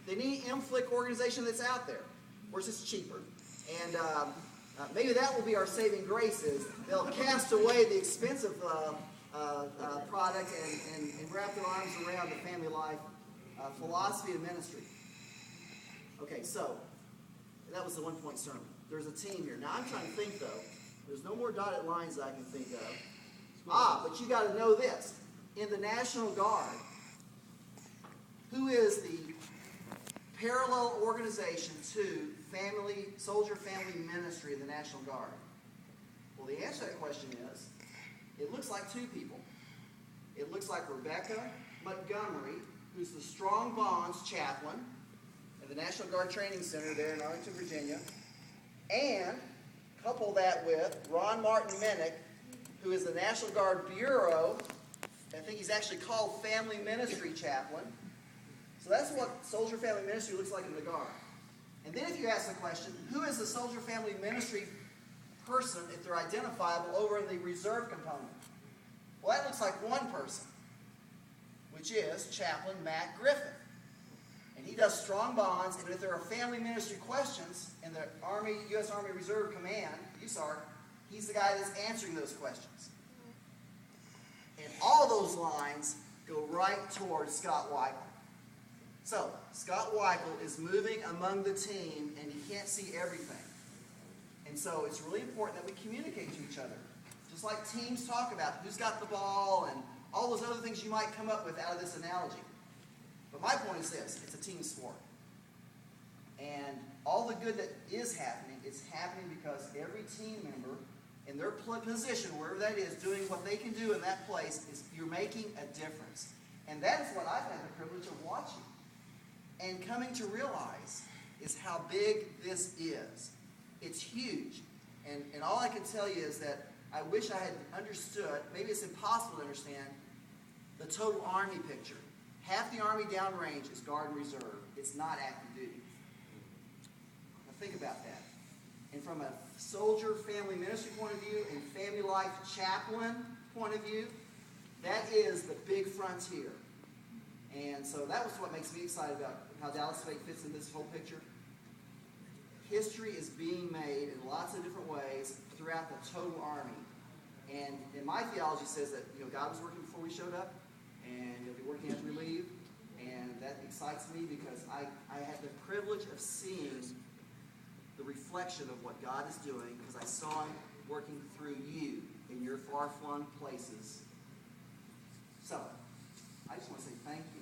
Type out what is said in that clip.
than any MFLIC organization that's out there. Of course, it's cheaper. And maybe that will be our saving grace, is they'll cast away the expensive product and wrap their arms around the family life philosophy and ministry. Okay, so that was the one-point sermon. There's a team here. Now, I'm trying to think, though. There's no more dotted lines that I can think of. But you got to know this. In the National Guard, who is the parallel organization to soldier family ministry in the National Guard? Well, the answer to that question is, it looks like two people. It looks like Rebecca Montgomery, who's the Strong Bonds chaplain at the National Guard Training Center there in Arlington, Virginia, and couple that with Ron Martin Minnick, who is the National Guard Bureau. I think he's actually called Family Ministry Chaplain. So that's what Soldier Family Ministry looks like in the Guard. And then if you ask the question, who is the Soldier Family Ministry person, if they're identifiable, over in the reserve component? Well, that looks like one person, which is Chaplain Matt Griffith. And he does strong bonds, and if there are family ministry questions in the U.S. Army Reserve Command, USARC, he's the guy that's answering those questions. And all those lines go right towards Scott Weichel. So, Scott Weichel is moving among the team, and he can't see everything. And so it's really important that we communicate to each other. Just like teams talk about who's got the ball and all those other things you might come up with out of this analogy. But my point is this, it's a team sport. And all the good that is happening, it's happening because every team member in their position, wherever that is, doing what they can do in that place, is you're making a difference. And that is what I've had the privilege of watching and coming to realize is how big this is. It's huge. And all I can tell you is that I wish I had understood, maybe it's impossible to understand, the total Army picture. Half the Army downrange is Guard and Reserve. It's not active duty. Now think about that. And from a soldier family ministry point of view and family life chaplain point of view, that is the big frontier. And so that was what makes me excited about how Dallas Faith fits in this whole picture. History is being made in lots of different ways throughout the total Army. And my theology says that God was working before we showed up, and He'll be working as we leave. And that excites me because I had the privilege of seeing the reflection of what God is doing because I saw Him working through you in your far-flung places. So, I just want to say thank you.